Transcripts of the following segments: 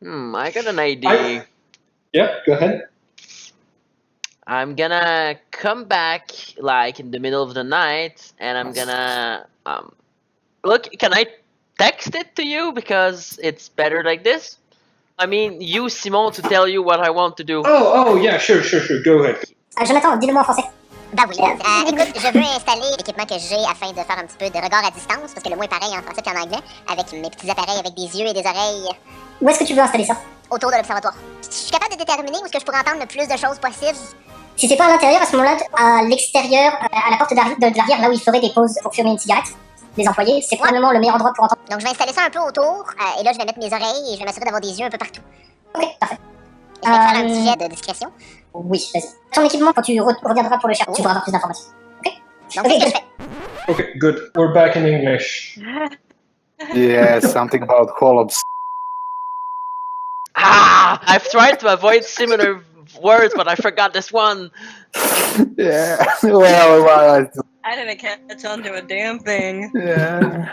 I got an idea. Yeah, go ahead. I'm gonna come back like in the middle of the night, and I'm gonna look. Can I text it to you because it's better like this? I mean, use Simon to tell you what I want to do. Oh, yeah, sure. Go ahead. Jonathan, dis-le-moi en français. Ben oui. Écoute, je veux installer l'équipement que j'ai afin de faire un petit peu de regard à distance, parce que le mot est pareil en français qu'en anglais, avec mes petits appareils avec des yeux et des oreilles Où est-ce que tu veux installer ça? autour de l'observatoire. Je suis capable de déterminer où est-ce que je pourrais entendre le plus de choses possibles. Si c'est pas à l'intérieur, à ce moment-là, à l'extérieur, à la porte de l'arrière, là où ils feraient des pauses pour fumer une cigarette, les employés, c'est probablement le meilleur endroit pour entendre. Donc je vais installer ça un peu autour, et là je vais mettre mes oreilles et je vais m'assurer d'avoir des yeux un peu partout. Ok, parfait. Je vais te faire un petit jet de discrétion. Oui, vas-y. Ton équipement, quand tu reviendras pour le chercher, tu pourras avoir plus d'informations. Ok? Donc c'est ce que je fais. Okay, good. We're back in English. Yeah, something about Holobs. I've tried to avoid similar words, but I forgot this one. Yeah, well, I didn't catch on to a damn thing. yeah.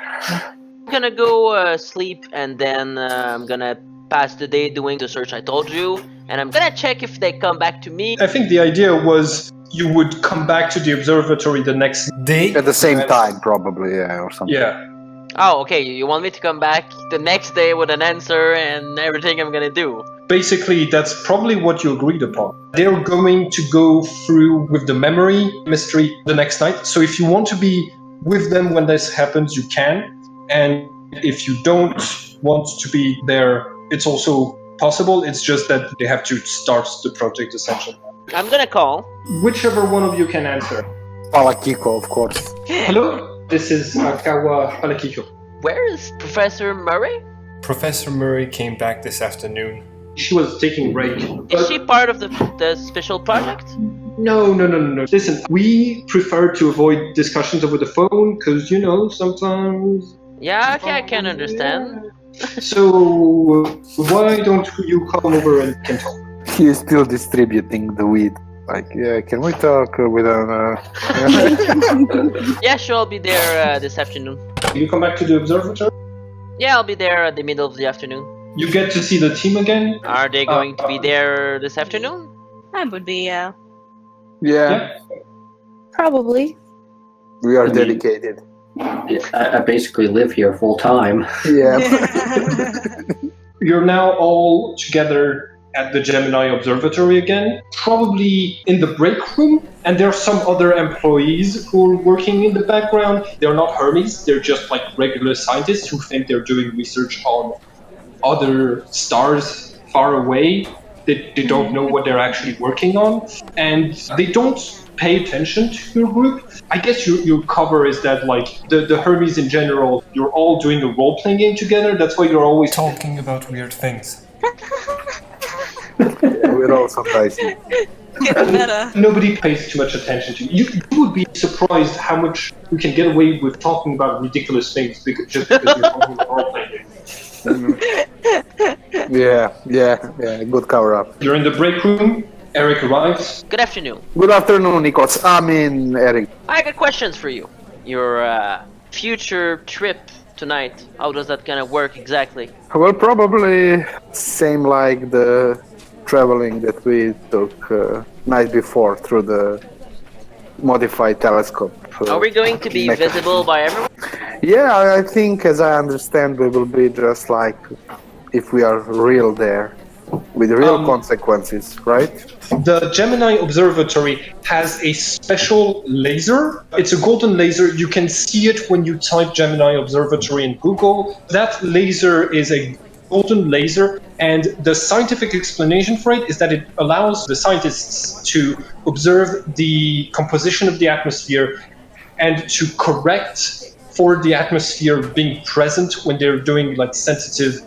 I'm gonna go sleep, and then I'm gonna pass the day doing the search I told you, and I'm gonna check if they come back to me. I think the idea was you would come back to the observatory the next day. At the same time, probably, yeah, or something. Yeah. Oh, okay, you want me to come back the next day with an answer and everything I'm gonna do? Basically, that's probably what you agreed upon. They're going to go through with the memory mystery the next night. So if you want to be with them when this happens, you can. And if you don't want to be there, it's also possible. It's just that they have to start the project essentially. I'm gonna call. Whichever one of you can answer. Palakiko, of course. Hello, this is Akawa Palakiko. Where is Professor Murray? Professor Murray came back this afternoon. She was taking a break. Is she part of the special project? No. Listen, we prefer to avoid discussions over the phone because, sometimes... Yeah, okay, I can understand. So, why don't you come over and can talk? He is still distributing the weed. Like, yeah, can we talk with Yeah, sure, I'll be there this afternoon. You come back to the observatory? Yeah, I'll be there at the middle of the afternoon. You get to see the team again? Are they going to be there this afternoon? That would be, Yeah, Probably. we are I mean- dedicated. I basically live here full time. Yeah. You're now all together at the Gemini Observatory again, probably in the break room, and there are some other employees who are working in the background. They're not Hermes, they're just like regular scientists who think they're doing research on other stars far away. They don't know what they're actually working on, and they don't pay attention to your group. I guess your cover is that like the Hermes in general, you're all doing a role-playing game together, that's why you're always Talking about weird things. We're all so dicey. get meta. Nobody pays too much attention to you. You would be surprised how much you can get away with talking about ridiculous things just because you're talking about role-playing games. Yeah, good cover up. You're in the break room. Eric arrives. Good afternoon. Good afternoon, Nikos. I mean, Eric. I got questions for you. Your future trip tonight, how does that kind of work exactly? Well, probably same like the traveling that we took night before through the modified telescope. Are we going to be visible by everyone? Yeah, I think, as I understand, we will be just like if we are real there, with real consequences, right? The Gemini Observatory has a special laser. It's a golden laser. You can see it when you type Gemini Observatory in Google. That laser is a golden laser, and the scientific explanation for it is that it allows the scientists to observe the composition of the atmosphere and to correct for the atmosphere being present when they're doing like sensitive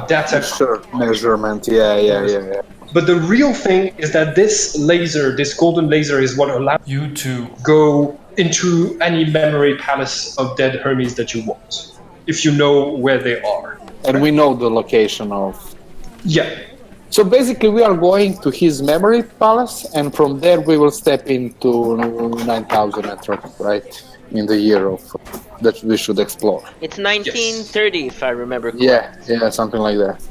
data. Sure, measurement, yeah. But the real thing is that this laser, this golden laser, is what allows You too. go into any memory palace of dead Hermes that you want, if you know where they are. And we know the location of... Yeah. So basically we are going to his memory palace, and from there we will step into 9000 Entropy, right? In the year of that we should explore. It's 1930, if I remember correctly. Yeah, something like that.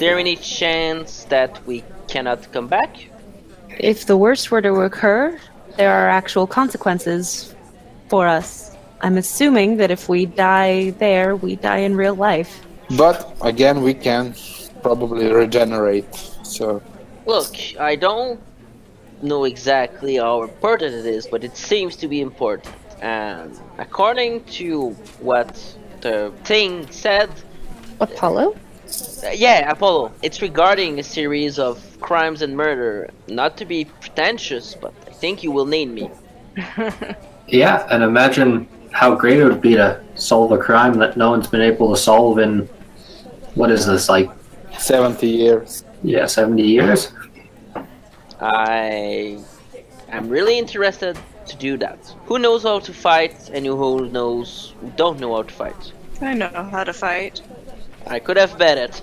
there any chance that we cannot come back? If the worst were to occur, there are actual consequences for us. I'm assuming that if we die there, we die in real life. But again, we can probably regenerate. So Look, I don't know exactly how important it is, but it seems to be important. And according to what the thing said, Apollo? yeah, Apollo, it's regarding a series of crimes and murder. Not to be pretentious, but I think you will need me. Yeah, and imagine how great it would be to solve a crime that no one's been able to solve in, what is this, like, 70 years. yeah, 70 years? I am really interested to do that. Who knows how to fight and who don't know how to fight? I know how to fight. I could have bet it.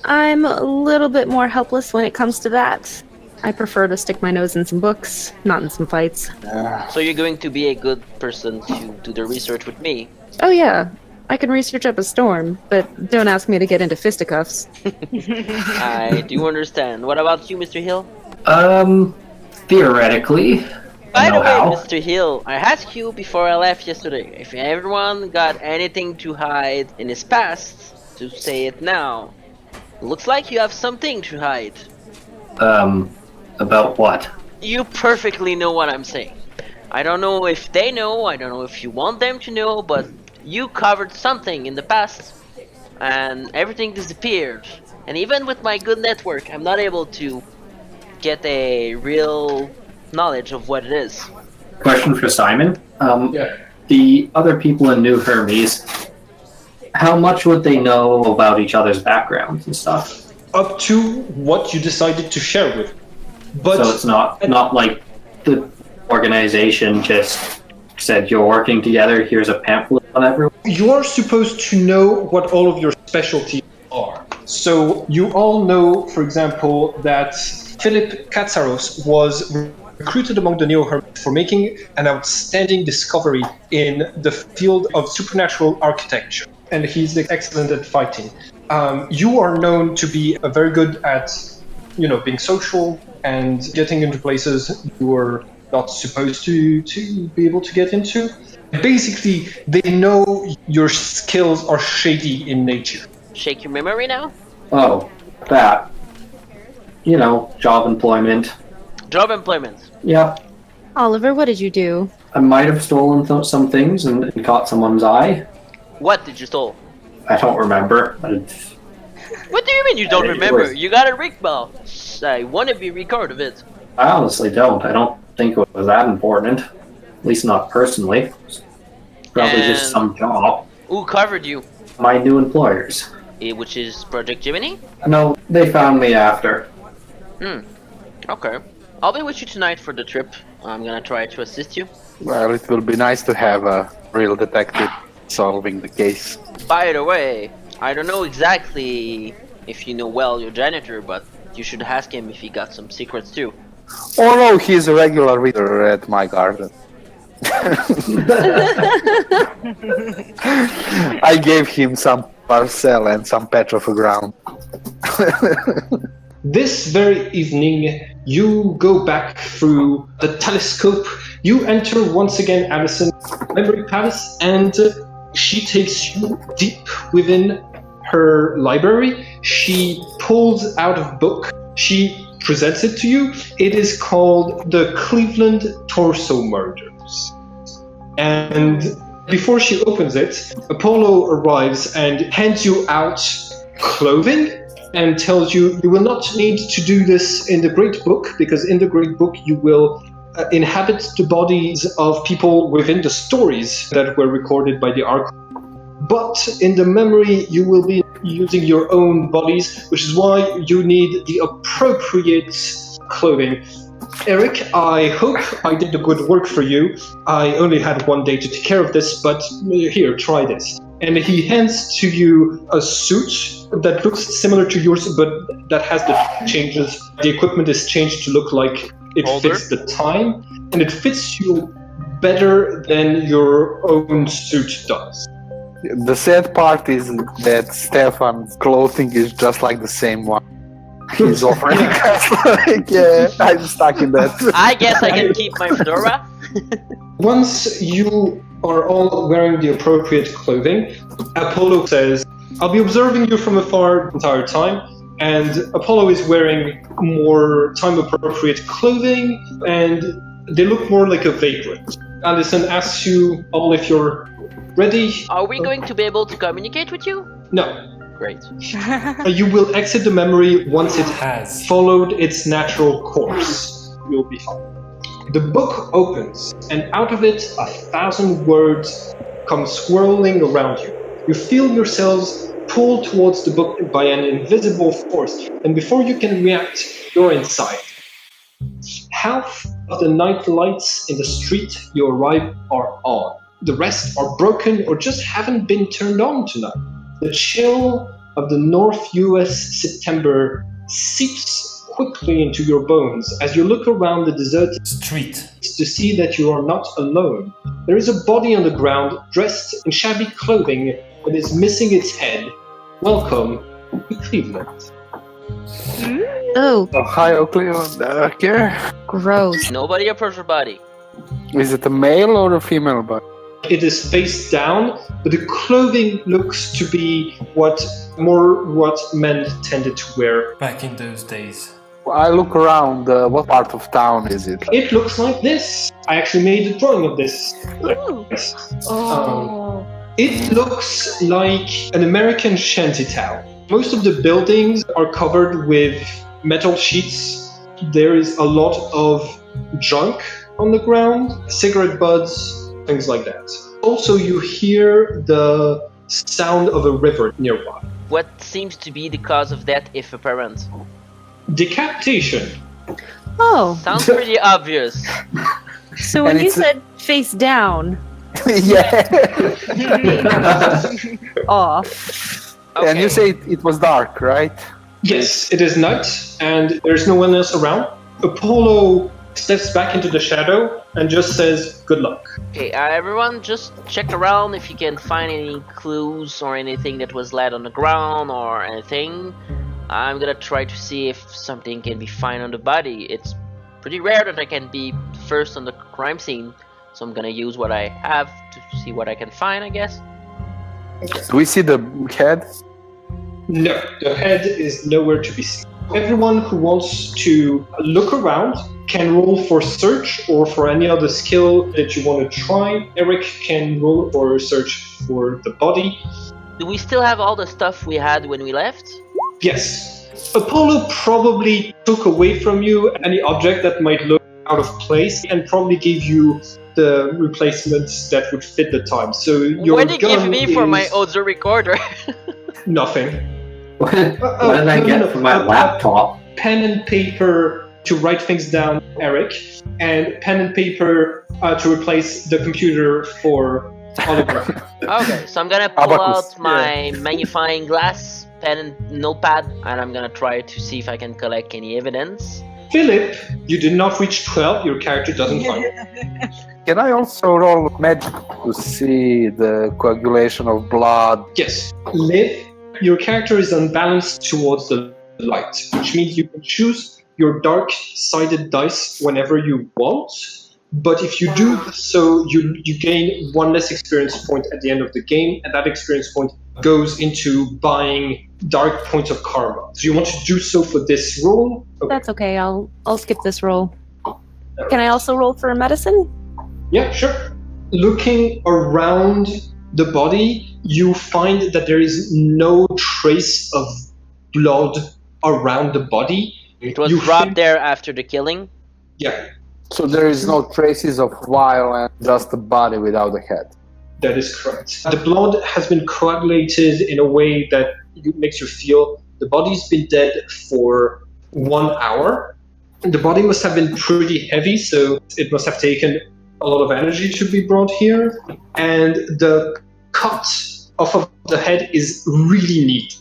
I'm a little bit more helpless when it comes to that. I prefer to stick my nose in some books, not in some fights. So you're going to be a good person to do the research with me. Oh yeah, I can research up a storm, but don't ask me to get into fisticuffs. I do understand. What about you, Mr. Hill? Theoretically. By the know way, how. Mr. Hill, I asked you before I left yesterday if everyone got anything to hide in his past, to say it now. Looks like you have something to hide. About what? You perfectly know what I'm saying. I don't know if they know, I don't know if you want them to know, but you covered something in the past, and everything disappeared. And even with my good network, I'm not able to get a real knowledge of what it is. Question for Simon. Yeah. The other people in New Hermes, how much would they know about each other's backgrounds and stuff? Up to what you decided to share with. But So it's not like the organization just said you're working together, here's a pamphlet on everyone. you are supposed to know what all of your specialties are. So you all know, for example, that Philip Katsaros was recruited among the Neo-Hermits for making an outstanding discovery in the field of supernatural architecture, and he's excellent at fighting. You are known to be very good at, being social and getting into places you were not supposed to be able to get into. Basically, they know your skills are shady in nature. Shake your memory now? Oh, that. Job employment. Job employment. Yeah, Oliver, what did you do? I might have stolen some things and caught someone's eye. What did you stole? I don't remember. What do you mean you don't It remember? was- You got a rig ball. I want to be record of it. I honestly don't. I don't think it was that important. At least not personally. Probably just And- some job. Who covered you? My new employers. Which is Project Gemini? No, they found me after. Okay. I'll be with you tonight for the trip. I'm gonna try to assist you. Well, it will be nice to have a real detective solving the case. By the way, I don't know exactly if you know well your janitor, but you should ask him if he got some secrets too. Oh no, he's a regular reader at my garden. I gave him some parcel and some patch of ground. This very evening, you go back through the telescope. You enter once again Allison's memory palace, and she takes you deep within her library. She pulls out a book. She presents it to you. It is called The Cleveland Torso Murders. And before she opens it, Apollo arrives and hands you out clothing and tells you will not need to do this in the Great Book, because in the Great Book you will inhabit the bodies of people within the stories that were recorded by the Ark. But in the memory you will be using your own bodies, which is why you need the appropriate clothing. Eric, I hope I did a good work for you. I only had one day to take care of this, but here, try this. And he hands to you a suit that looks similar to yours, but that has the changes. The equipment is changed to look like it Older? fits the time, and it fits you better than your own suit does. The sad part is that Stefan's clothing is just like the same one. He's offering us. Like, yeah, I'm stuck in that. I guess I can keep my fedora. Once you are all wearing the appropriate clothing, Apollo says, I'll be observing you from afar the entire time, and Apollo is wearing more time-appropriate clothing, and they look more like a vagrant. Allison asks you all if you're ready. Are we going to be able to communicate with you? No. Great. You will exit the memory once it Has. followed its natural course. You'll be fine. The book opens, and out of it, 1,000 words come swirling around you. You feel yourselves pulled towards the book by an invisible force, and before you can react, you're inside. Half of the night lights in the street you arrive are on. The rest are broken or just haven't been turned on tonight. The chill of the North US September seeps quickly into your bones as you look around the deserted Street. to see that you are not alone. There is a body on the ground dressed in shabby clothing that is missing its head. Welcome to Cleveland. Oh, Ohio, Cleveland. Okay. gross. Nobody approach her body. Is it a male or a female body? It is face down, but the clothing looks to be what men tended to wear. Back in those days. I look around. What part of town is it? It looks like this. I actually made a drawing of this. Ooh. Oh. It looks like an American shantytown. Most of the buildings are covered with metal sheets. There is a lot of junk on the ground, cigarette butts, things like that. Also, you hear the sound of a river nearby. What seems to be the cause of death, if apparent? Decapitation. Oh, Sounds pretty obvious. so when And you it's a- said face down, Yeah. off. Okay. And you say it was dark, right? Yes, it is night, and there's no one else around. Apollo steps back into the shadow and just says, good luck. Okay, everyone just check around if you can find any clues or anything that was laid on the ground or anything. I'm gonna try to see if something can be found on the body. It's pretty rare that I can be first on the crime scene, so I'm gonna use what I have to see what I can find, I guess. Do we see the head? No, the head is nowhere to be seen. Everyone who wants to look around can roll for search or for any other skill that you want to try. Eric can roll for search for the body. Do we still have all the stuff we had when we left? Yes. Apollo probably took away from you any object that might look out of place and probably gave you the replacements that would fit the time. So your What did you give gun me for my is audio recorder? nothing. What did I get from my laptop? Pen and paper to write things down, Eric, and pen and paper to replace the computer for autograph. Okay, so I'm gonna pull Abacus, out my magnifying glass, pen and notepad, and I'm gonna try to see if I can collect any evidence. Philip, you did not reach 12, your character doesn't find it. Can I also roll magic to see the coagulation of blood? Yes. Liv, your character is unbalanced towards the light, which means you can choose your dark-sided dice whenever you want, but if you do so, you gain one less experience point at the end of the game, and that experience point goes into buying dark points of karma. So you want to do so for this roll? Okay. That's okay. I'll skip this roll. Can I also roll for medicine? Yeah, sure. Looking around the body, you find that there is no trace of blood around the body. It was You dropped think- there after the killing. Yeah, So there is no traces of violence, just the body without the head. that is correct. The blood has been coagulated in a way that makes you feel the body's been dead for 1 hour. The body must have been pretty heavy, so it must have taken a lot of energy to be brought here. And the cut off of the head is really neat.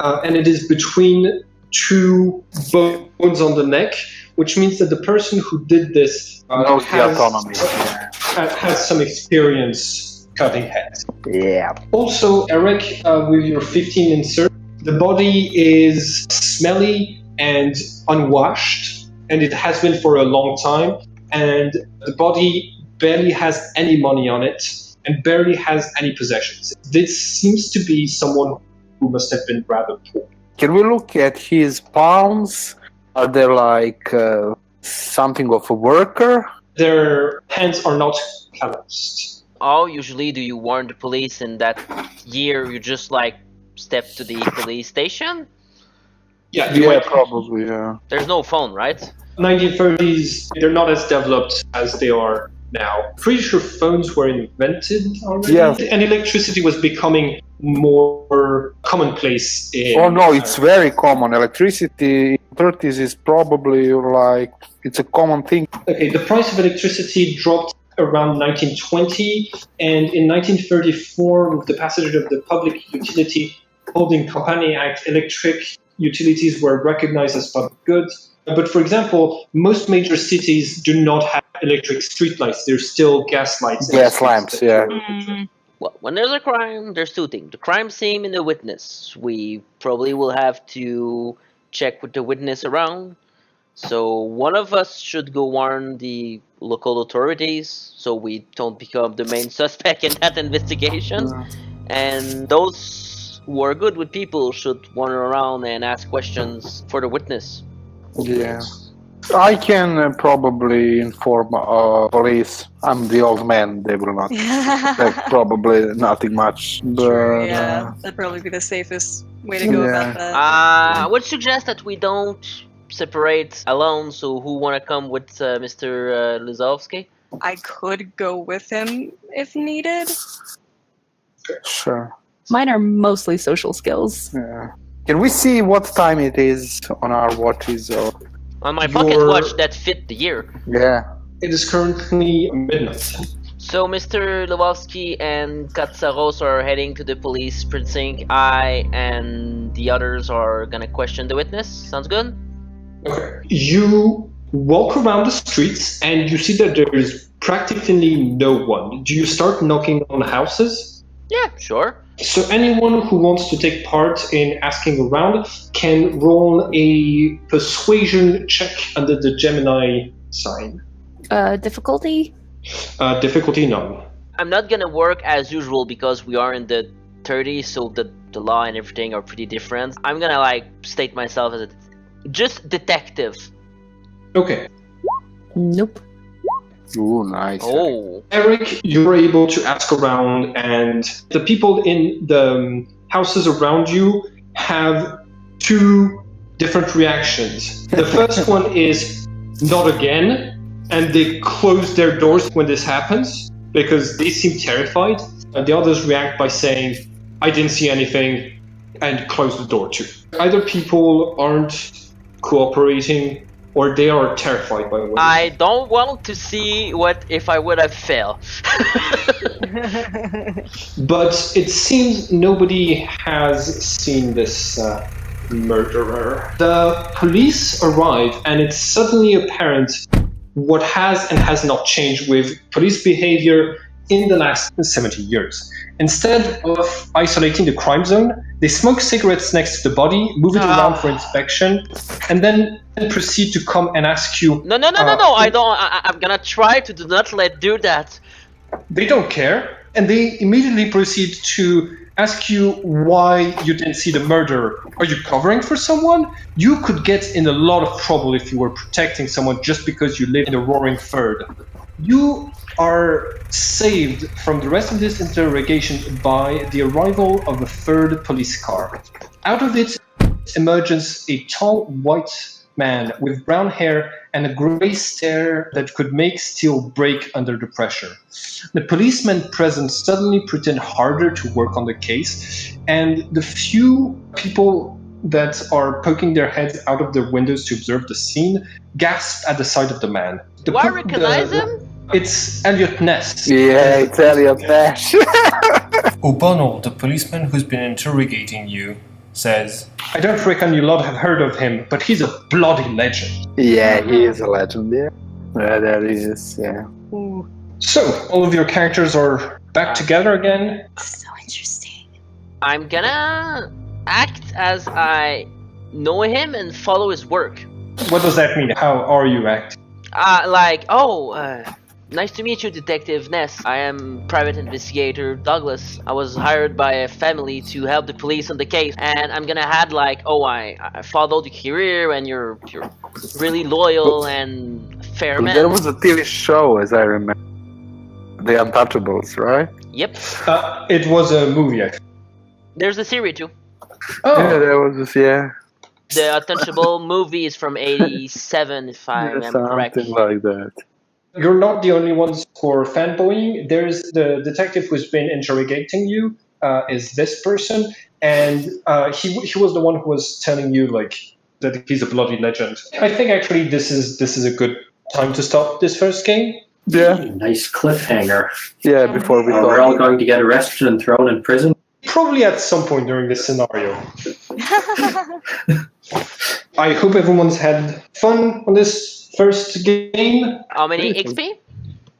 And it is between two bones on the neck, which means that the person who did this Knows the autonomy. has some experience cutting heads. Yeah. Also, Eric, with your 15 insert, the body is smelly and unwashed, and it has been for a long time, and the body barely has any money on it and barely has any possessions. This seems to be someone who must have been rather poor. Can we look at his palms? Are they like something of a worker? Their hands are not calloused. How usually do you warn the police in that year? You just like step to the police station? Yeah, you Yeah, might- probably. Yeah. There's no phone, right? 1930s, they're not as developed as they are now. Pretty sure phones were invented already. Yeah. And electricity was becoming more commonplace in... Oh no, it's very common. Electricity in 30s is probably like it's a common thing. Okay, the price of electricity dropped around 1920, and in 1934, with the passage of the Public Utility Holding Company Act, electric utilities were recognized as public goods. But for example, most major cities do not have electric streetlights. There's still gas lights. in the Gas streets lamps, that yeah. were- Well, when there's a crime, there's two things. The crime scene and the witness. We probably will have to check with the witness around. So one of us should go warn the local authorities so we don't become the main suspect in that investigation. And those who are good with people should wander around and ask questions for the witness. Yeah. I can probably inform police. I'm the old man. They will not expect probably nothing much. But, Sure, yeah. That'd probably be the safest way to go Yeah. about that. I would suggest that we don't separate alone. So who want to come with Mr. Lizowski? I could go with him if needed. Sure. Mine are mostly social skills. Yeah. Can we see what time it is on our watches? Or... On my pocket Your- watch that fit the year. Yeah. It is currently midnight. So Mr. Lewowski and Katsaros are heading to the police precinct. I and the others are gonna question the witness. Sounds good? Okay. You walk around the streets and you see that there is practically no one. Do you start knocking on houses? Yeah, sure. So anyone who wants to take part in asking around can roll a persuasion check under the Gemini sign. Difficulty? Difficulty none. I'm not gonna work as usual because we are in the 30s, so the law and everything are pretty different. I'm gonna like state myself as a just detective. Okay. Nope. Ooh, nice. Oh. Eric, you're able to ask around, and the people in the houses around you have two different reactions. The first one is not again, and they close their doors when this happens because they seem terrified. And the others react by saying, I didn't see anything, and close the door too. Either people aren't cooperating or they are terrified by what I don't want to see what if I would have failed. But it seems nobody has seen this murderer. The police arrive, and it's suddenly apparent what has and has not changed with police behavior in the last 70 years. Instead of isolating the crime zone, they smoke cigarettes next to the body, move it around for inspection, and then proceed to come and ask you... No, I don't. I'm gonna try to do not do that. They don't care, and they immediately proceed to ask you why you didn't see the murderer. Are you covering for someone? You could get in a lot of trouble if you were protecting someone just because you live in the Roaring Third. You are saved from the rest of this interrogation by the arrival of a third police car. Out of it emerges a tall white man with brown hair and a grey stare that could make steel break under the pressure. The policemen present suddenly pretend harder to work on the case, and the few people that are poking their heads out of their windows to observe the scene gasp at the sight of the man. Do I recognize him? It's Elliot Ness. Yeah, it's Elliot Nash. O'Bonnell, the policeman who's been interrogating you, says, I don't reckon you lot have heard of him, but he's a bloody legend. Yeah, he is a legend, yeah. Yeah, there he is, yeah. So, all of your characters are back together again. So interesting. I'm gonna act as I know him and follow his work. What does that mean? How are you acting? Nice to meet you, Detective Ness. I am Private Investigator Douglas. I was hired by a family to help the police on the case, and I'm gonna add like, I followed your career, and you're really loyal and fair man. There was a TV show, as I remember, The Untouchables, right? Yep. It was a movie, I think. There's a series too. Oh, Yeah, there was this, yeah. The Untouchable movie is from '87, if I am correct. Something like that. you're not the only ones who are fanboying. There's the detective who's been interrogating you, is this person, and he was the one who was telling you like that he's a bloody legend. I think actually this is a good time to stop this first game. Yeah, Nice cliffhanger. yeah, before we We're all go. going to get arrested and thrown in prison. Probably at some point during this scenario. I hope everyone's had fun on this first game. How many XP?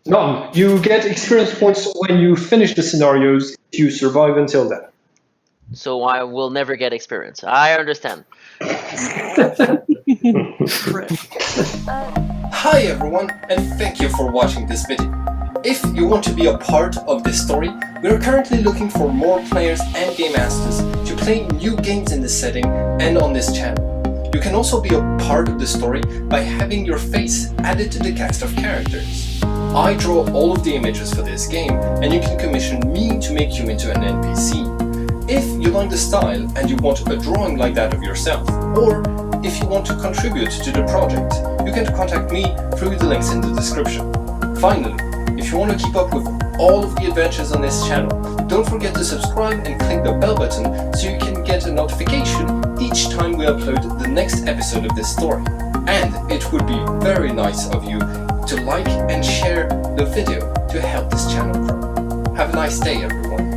None. You get experience points when you finish the scenarios if you survive until then. So I will never get experience. I understand. Hi everyone, and thank you for watching this video. If you want to be a part of this story, we are currently looking for more players and game masters to play new games in this setting and on this channel. You can also be a part of the story by having your face added to the cast of characters. I draw all of the images for this game, and you can commission me to make you into an NPC. If you like the style and you want a drawing like that of yourself, or if you want to contribute to the project, you can contact me through the links in the description. Finally, if you want to keep up with all of the adventures on this channel, don't forget to subscribe and click the bell button so you can get a notification each time we upload the next episode of this story. And it would be very nice of you to like and share the video to help this channel grow. Have a nice day, everyone.